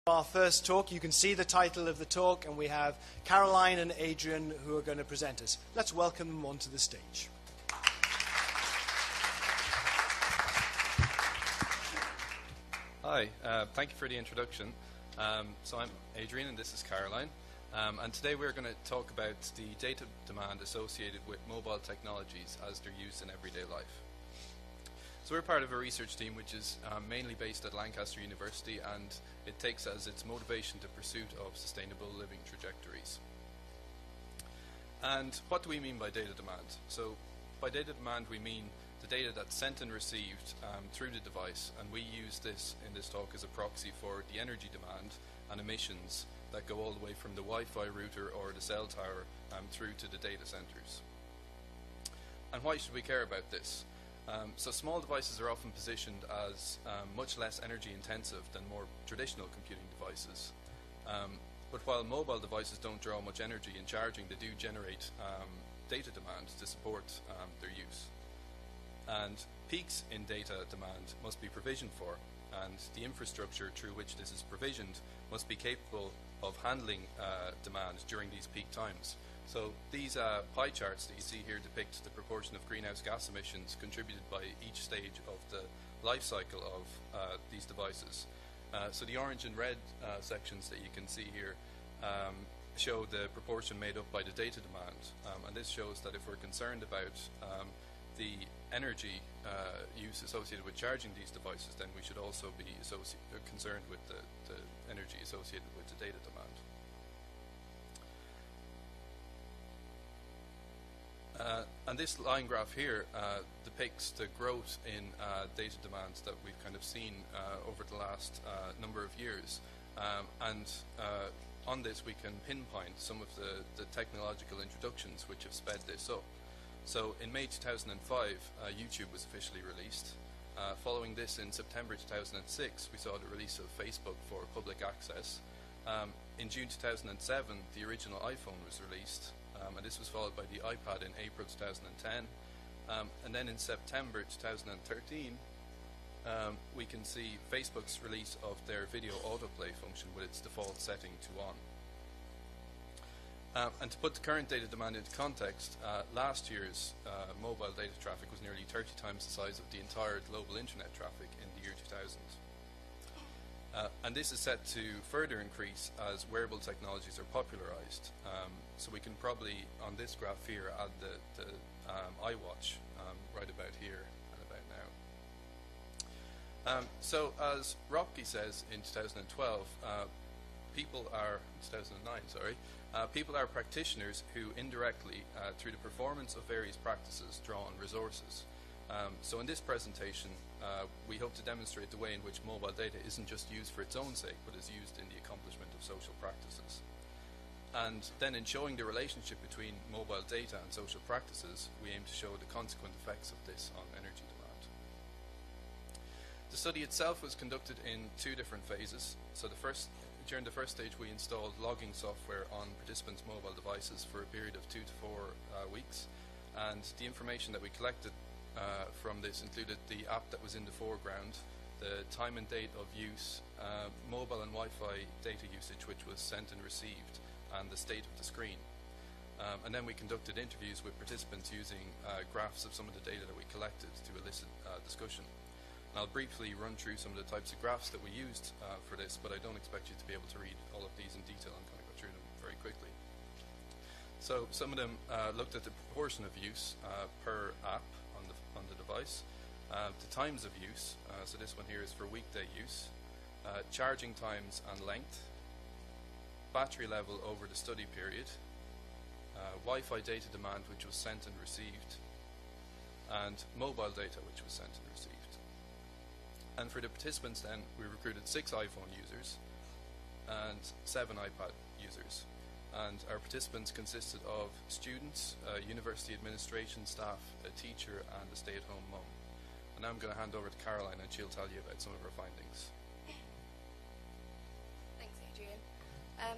Our first talk, you can see the title of the talk, and we have Carolynne and Adrian who are going to present us. Let's welcome them onto the stage. Hi, thank you for the introduction. So I'm Adrian and this is Carolynne. And today we're going to talk about the data demand associated with mobile technologies as they're used in everyday life. So we're part of a research team which is mainly based at Lancaster University, and it takes as its motivation the pursuit of sustainable living trajectories. And what do we mean by data demand? So by data demand we mean the data that's sent and received through the device, and we use this in this talk as a proxy for the energy demand and emissions that go all the way from the Wi-Fi router or the cell tower through to the data centers. And why should we care about this? So small devices are often positioned as much less energy intensive than more traditional computing devices. But while mobile devices don't draw much energy in charging, they do generate data demand to support their use. And peaks in data demand must be provisioned for, and the infrastructure through which this is provisioned must be capable of handling demand during these peak times. So these pie charts that you see here depict the proportion of greenhouse gas emissions contributed by each stage of the life cycle of these devices. So the orange and red sections that you can see here show the proportion made up by the data demand, and this shows that if we're concerned about the energy use associated with charging these devices, then we should also be concerned with the energy associated with the data demand. And this line graph here depicts the growth in data demands that we've kind of seen over the last number of years. On this we can pinpoint some of the technological introductions which have sped this up. So in May 2005, YouTube was officially released. Following this, in September 2006, we saw the release of Facebook for public access. In June 2007, the original iPhone was released. And this was followed by the iPad in April 2010. And then in September 2013, we can see Facebook's release of their video autoplay function with its default setting to on. And to put the current data demand into context, last year's mobile data traffic was nearly 30 times the size of the entire global internet traffic in the year 2000. And this is set to further increase as wearable technologies are popularized. So we can probably, on this graph here, add the iWatch right about here and about now. So as Rocky says in 2012, people are practitioners who indirectly, through the performance of various practices, draw on resources. So in this presentation, we hope to demonstrate the way in which mobile data isn't just used for its own sake, but is used in the accomplishment of social practices. And then in showing the relationship between mobile data and social practices, we aim to show the consequent effects of this on energy demand. The study itself was conducted in two different phases. So during the first stage, we installed logging software on participants' mobile devices for a period of 2 to 4 weeks. And the information that we collected from this included the app that was in the foreground, the time and date of use, mobile and Wi-Fi data usage which was sent and received, and the state of the screen. And then we conducted interviews with participants using graphs of some of the data that we collected to elicit discussion. And I'll briefly run through some of the types of graphs that we used for this, but I don't expect you to be able to read all of these in detail. I'm going to go through them very quickly. So some of them looked at the proportion of use per app on the device, the times of use, so this one here is for weekday use, charging times and length, battery level over the study period, Wi-Fi data demand which was sent and received, and mobile data which was sent and received. And for the participants then, we recruited 6 iPhone users and 7 iPad users. And our participants consisted of students, university administration staff, a teacher, and a stay-at-home mum. And now I'm going to hand over to Carolynne, and she'll tell you about some of her findings. Thanks, Adrian.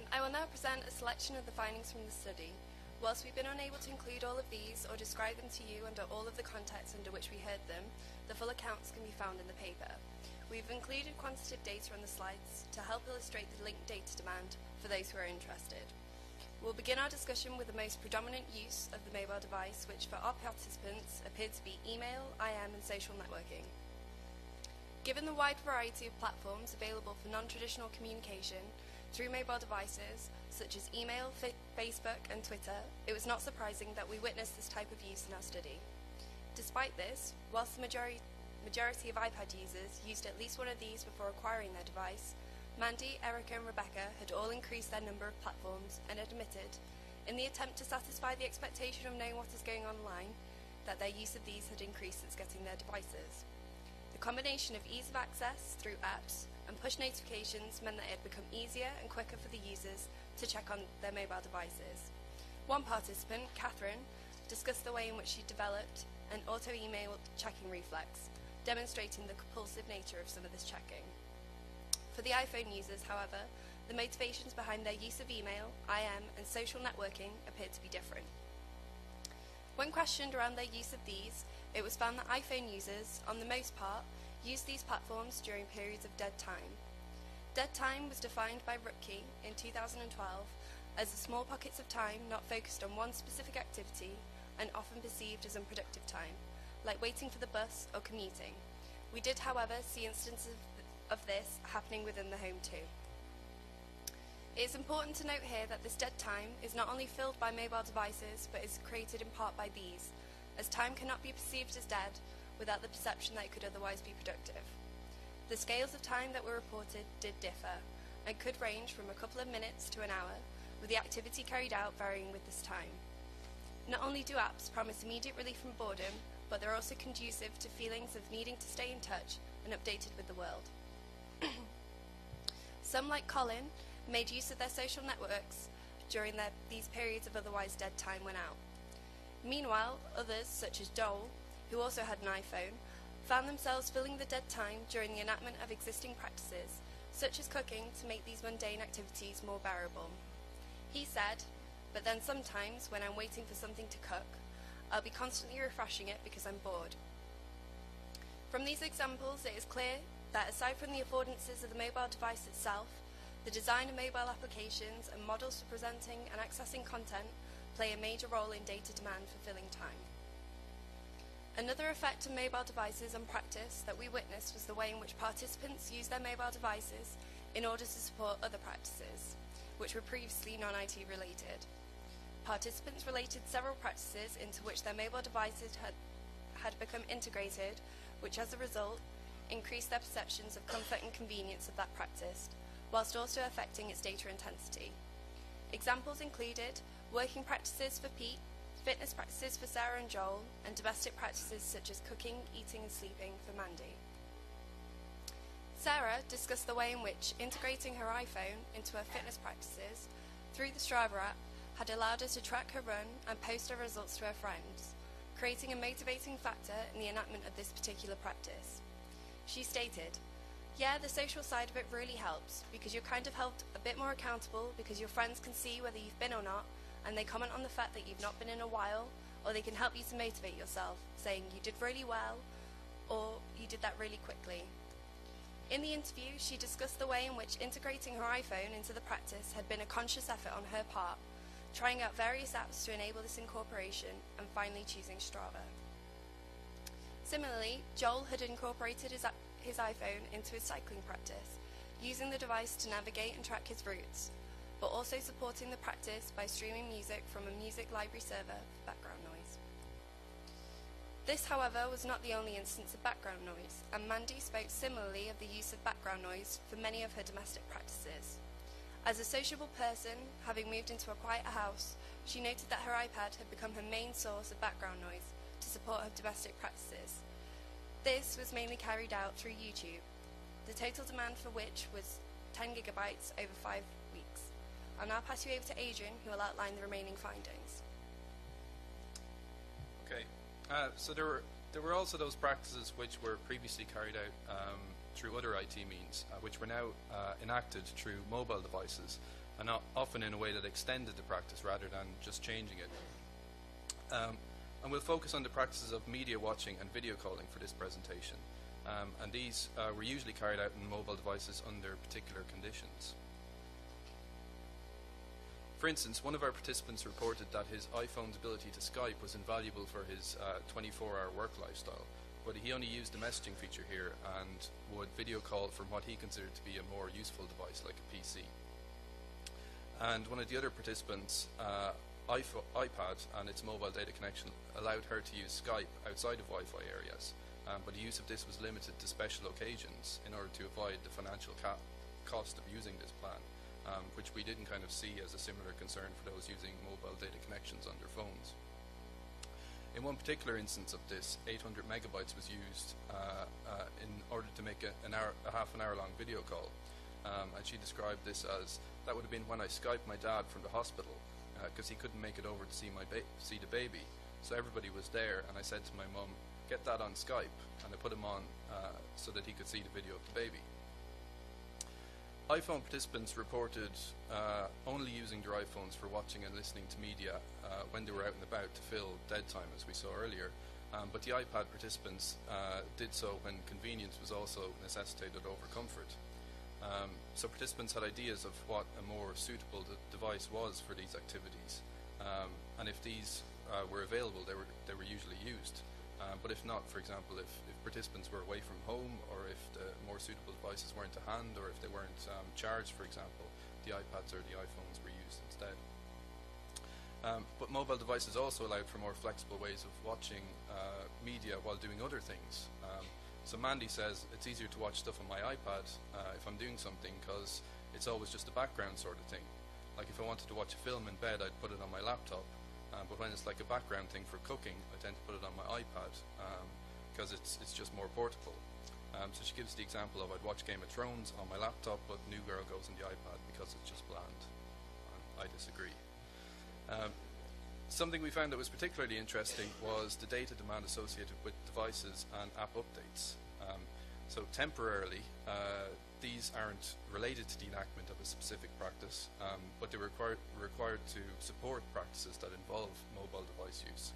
I will now present a selection of the findings from the study. Whilst we've been unable to include all of these or describe them to you under all of the contexts under which we heard them, the full accounts can be found in the paper. We've included quantitative data on the slides to help illustrate the linked data demand for those who are interested. We'll begin our discussion with the most predominant use of the mobile device, which for our participants appeared to be email, IM and social networking. Given the wide variety of platforms available for non-traditional communication through mobile devices, such as email, Facebook and Twitter, it was not surprising that we witnessed this type of use in our study. Despite this, whilst the majority of iPad users used at least one of these before acquiring their device, Mandy, Erica and Rebecca had all increased their number of platforms and admitted, in the attempt to satisfy the expectation of knowing what is going on online, that their use of these had increased since getting their devices. The combination of ease of access through apps and push notifications meant that it had become easier and quicker for the users to check on their mobile devices. One participant, Catherine, discussed the way in which she developed an auto-email checking reflex, demonstrating the compulsive nature of some of this checking. For the iPhone users, however, the motivations behind their use of email, IM, and social networking appeared to be different. When questioned around their use of these, it was found that iPhone users, on the most part, used these platforms during periods of dead time. Dead time was defined by Rupke in 2012 as the small pockets of time not focused on one specific activity and often perceived as unproductive time, like waiting for the bus or commuting. We did, however, see instances of this happening within the home too. It is important to note here that this dead time is not only filled by mobile devices, but is created in part by these, as time cannot be perceived as dead without the perception that it could otherwise be productive. The scales of time that were reported did differ, and could range from a couple of minutes to an hour, with the activity carried out varying with this time. Not only do apps promise immediate relief from boredom, but they're also conducive to feelings of needing to stay in touch and updated with the world. Some, like Colin, made use of their social networks during these periods of otherwise dead time went out. Meanwhile, others, such as Joel, who also had an iPhone, found themselves filling the dead time during the enactment of existing practices, such as cooking, to make these mundane activities more bearable. He said, "But then sometimes, when I'm waiting for something to cook, I'll be constantly refreshing it because I'm bored." From these examples, it is clear that aside from the affordances of the mobile device itself, the design of mobile applications and models for presenting and accessing content play a major role in data demand for filling time. Another effect of mobile devices on practice that we witnessed was the way in which participants used their mobile devices in order to support other practices, which were previously non-IT related. Participants related several practices into which their mobile devices had become integrated, which as a result increased their perceptions of comfort and convenience of that practice, whilst also affecting its data intensity. Examples included working practices for Pete, fitness practices for Sarah and Joel, and domestic practices such as cooking, eating and sleeping for Mandy. Sarah discussed the way in which integrating her iPhone into her fitness practices through the Strava app had allowed her to track her run and post her results to her friends, creating a motivating factor in the enactment of this particular practice. She stated, "Yeah, the social side of it really helps, because you're kind of held a bit more accountable because your friends can see whether you've been or not, and they comment on the fact that you've not been in a while, or they can help you to motivate yourself, saying you did really well, or you did that really quickly." In the interview, she discussed the way in which integrating her iPhone into the practice had been a conscious effort on her part, trying out various apps to enable this incorporation, and finally choosing Strava. Similarly, Joel had incorporated his iPhone into his cycling practice, using the device to navigate and track his routes, but also supporting the practice by streaming music from a music library server for background noise. This, however, was not the only instance of background noise, and Mandy spoke similarly of the use of background noise for many of her domestic practices. As a sociable person, having moved into a quieter house, she noted that her iPad had become her main source of background noise to support her domestic practices. This was mainly carried out through YouTube, the total demand for which was 10 gigabytes over 5 weeks. I'll now pass you over to Adrian, who will outline the remaining findings. Okay, so there were also those practices which were previously carried out through other IT means, which were now enacted through mobile devices. and often in a way that extended the practice rather than just changing it. And we'll focus on the practices of media watching and video calling for this presentation. And these were usually carried out in mobile devices under particular conditions. For instance, one of our participants reported that his iPhone's ability to Skype was invaluable for his 24-hour work lifestyle, but he only used the messaging feature here and would video call from what he considered to be a more useful device like a PC. And one of the other participants, iPad and its mobile data connection allowed her to use Skype outside of Wi-Fi areas, but the use of this was limited to special occasions in order to avoid the financial cost of using this plan, which we didn't kind of see as a similar concern for those using mobile data connections on their phones. In one particular instance of this, 800 megabytes was used in order to make a half an hour long video call, and she described this as, that would have been when I Skyped my dad from the hospital, because he couldn't make it over to see the baby. So everybody was there, and I said to my mum, get that on Skype, and I put him on so that he could see the video of the baby. iPhone participants reported only using their iPhones for watching and listening to media when they were out and about to fill dead time, as we saw earlier. But the iPad participants did so when convenience was also necessitated over comfort. So participants had ideas of what a more suitable device was for these activities, and if these were available, they were usually used. But if not, for example, if participants were away from home, or if the more suitable devices weren't to hand, or if they weren't charged, for example, the iPads or the iPhones were used instead. But mobile devices also allowed for more flexible ways of watching media while doing other things. So Mandy says it's easier to watch stuff on my iPad if I'm doing something, because it's always just a background sort of thing. Like if I wanted to watch a film in bed, I'd put it on my laptop. But when it's like a background thing for cooking, I tend to put it on my iPad because it's just more portable. So she gives the example of, I'd watch Game of Thrones on my laptop, but New Girl goes on the iPad because it's just bland. I disagree. Something we found that was particularly interesting was the data demand associated with devices and app updates. So temporarily, these aren't related to the enactment of a specific practice, but they were required to support practices that involve mobile device use.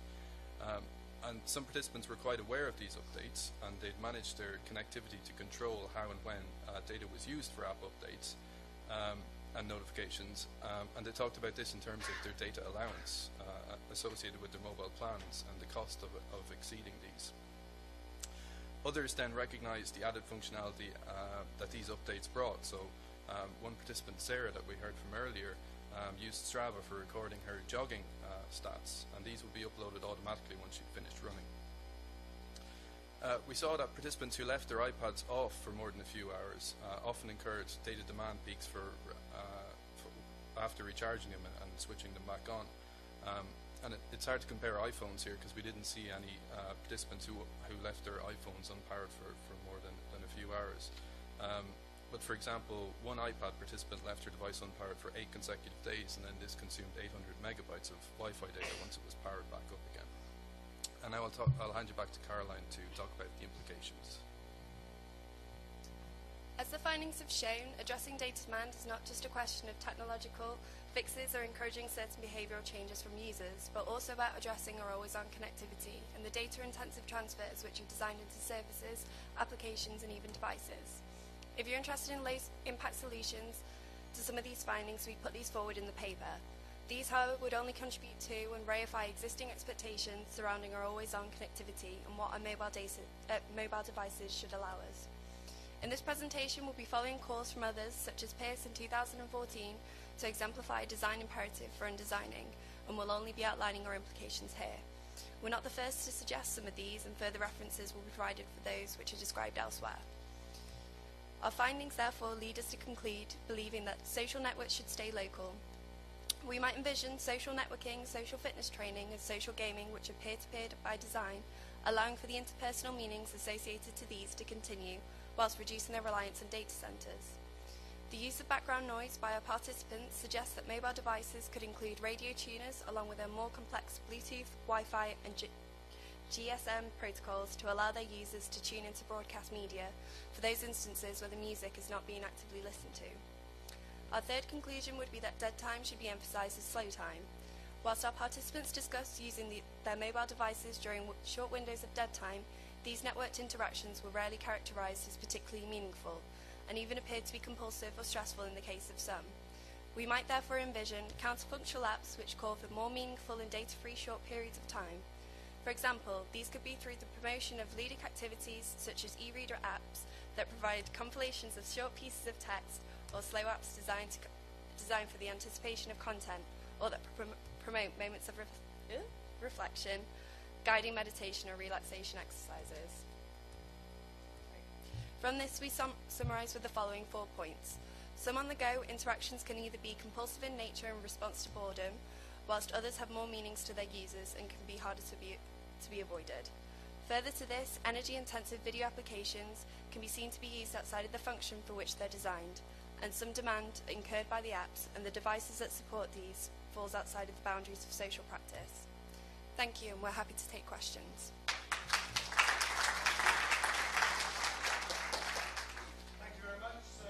And some participants were quite aware of these updates, and they'd managed their connectivity to control how and when data was used for app updates and notifications, and they talked about this in terms of their data allowance associated with their mobile plans and the cost of exceeding these. Others then recognized the added functionality that these updates brought. So one participant, Sarah, that we heard from earlier, used Strava for recording her jogging stats, and these will be uploaded automatically once she'd finished running. We saw that participants who left their iPads off for more than a few hours often incurred data demand peaks for after recharging them and switching them back on. And it's hard to compare iPhones here because we didn't see any participants who left their iPhones unpowered for more than a few hours. But for example, one iPad participant left her device unpowered for 8 consecutive days, and then this consumed 800 megabytes of Wi-Fi data once it was powered back up again. And now I'll hand you back to Carolynne to talk about the implications. As the findings have shown, addressing data demand is not just a question of technological fixes or encouraging certain behavioural changes from users, but also about addressing our always-on connectivity and the data-intensive transfers which are designed into services, applications and even devices. If you're interested in low-impact solutions to some of these findings, we put these forward in the paper. These, however, would only contribute to and reify existing expectations surrounding our always-on connectivity and what our mobile devices should allow us. In this presentation, we'll be following calls from others, such as Pierce in 2014, to exemplify a design imperative for undesigning, and we'll only be outlining our implications here. We're not the first to suggest some of these, and further references will be provided for those which are described elsewhere. Our findings, therefore, lead us to conclude believing that social networks should stay local. We might envision social networking, social fitness training, and social gaming, which are peer-to-peer by design, allowing for the interpersonal meanings associated to these to continue, whilst reducing their reliance on data centres. The use of background noise by our participants suggests that mobile devices could include radio tuners along with their more complex Bluetooth, Wi-Fi and GSM protocols to allow their users to tune into broadcast media for those instances where the music is not being actively listened to. Our third conclusion would be that dead time should be emphasised as slow time. Whilst our participants discussed using their mobile devices during short windows of dead time, these networked interactions were rarely characterised as particularly meaningful, and even appeared to be compulsive or stressful in the case of some. We might therefore envision counterfunctional apps which call for more meaningful and data-free short periods of time. For example, these could be through the promotion of ludic activities such as e-reader apps that provide compilations of short pieces of text, or slow apps designed for the anticipation of content, or that promote moments of reflection, guiding meditation or relaxation exercises. From this, we summarise with the following 4 points. Some on-the-go interactions can either be compulsive in nature in response to boredom, whilst others have more meanings to their users and can be harder to be avoided. Further to this, energy-intensive video applications can be seen to be used outside of the function for which they're designed, and some demand incurred by the apps and the devices that support these falls outside of the boundaries of social practice. Thank you, and we're happy to take questions. Thank you very much. So,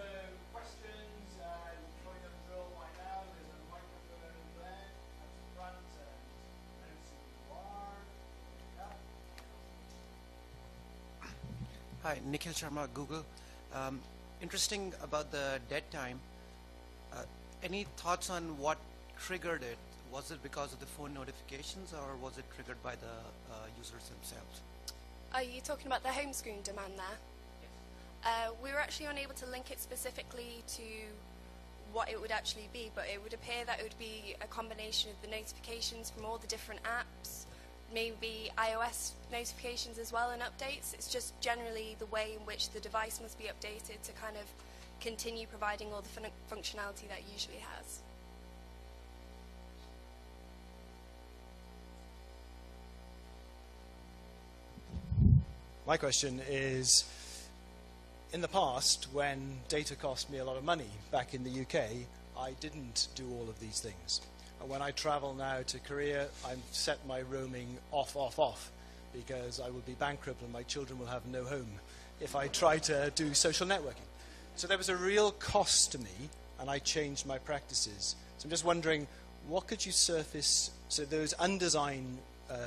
questions, you've probably done the drill by now. There's a microphone there at the front, and announce who you are. Hi, Nikhil Sharma, Google. Interesting about the dead time. Any thoughts on what triggered it? Was it because of the phone notifications, or was it triggered by the users themselves? Are you talking about the home screen demand there? Yes. We were actually unable to link it specifically to what it would actually be, but it would appear that it would be a combination of the notifications from all the different apps, maybe iOS notifications as well and updates. It's just generally the way in which the device must be updated to kind of continue providing all the functionality that it usually has. My question is, in the past, when data cost me a lot of money back in the UK, I didn't do all of these things. And when I travel now to Korea, I've set my roaming off, because I will be bankrupt and my children will have no home if I try to do social networking. So there was a real cost to me, and I changed my practices. So I'm just wondering, what could you surface? So those undesigned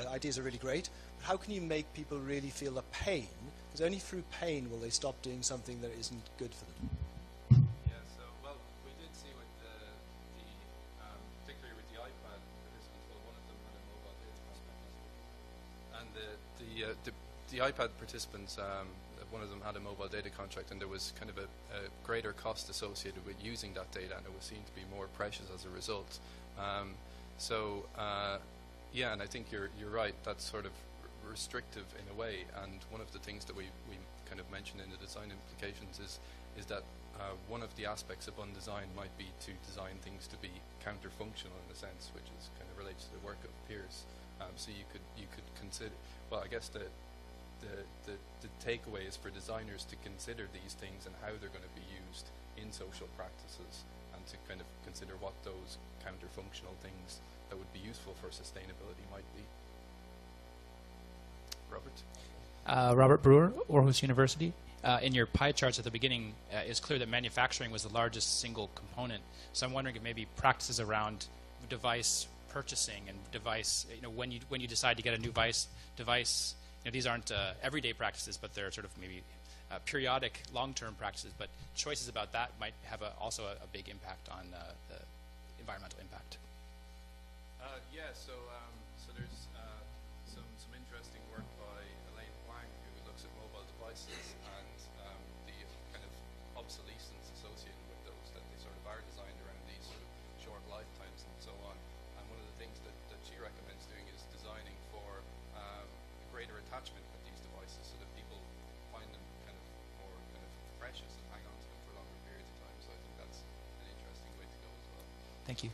ideas are really great, but how can you make people really feel the pain? Because only through pain will they stop doing something that isn't good for them. Yeah, so, well, we did see with particularly with the iPad participants, well, one of them had a mobile data contract. And the iPad participants, one of them had a mobile data contract, and there was kind of a greater cost associated with using that data, and it was seen to be more precious as a result. Yeah, and I think you're right. That's sort of restrictive in a way. And one of the things that we kind of mentioned in the design implications is that one of the aspects of undesign might be to design things to be counter-functional in a sense, which is kind of relates to the work of peers. So you could consider. Well, I guess the takeaway is for designers to consider these things and how they're going to be used in social practices, and to kind of consider what those counter-functional things that would be useful for sustainability might be. Robert? Robert Brewer, Aarhus University. In your pie charts at the beginning, it's clear that manufacturing was the largest single component. So I'm wondering if maybe practices around device purchasing and device, when you decide to get a new device, these aren't everyday practices, but they're sort of maybe periodic, long-term practices. But choices about that might have also a big impact on the environmental impact. Yeah, so there's some interesting work by Elaine Huang, who looks at mobile devices and the kind of obsolescence associated with those, that they sort of are designed around these sort of short lifetimes and so on. And one of the things that she recommends doing is designing for greater attachment with these devices, so that people find them kind of more kind of precious and hang on to them for longer periods of time. So I think that's an interesting way to go as well. Thank you.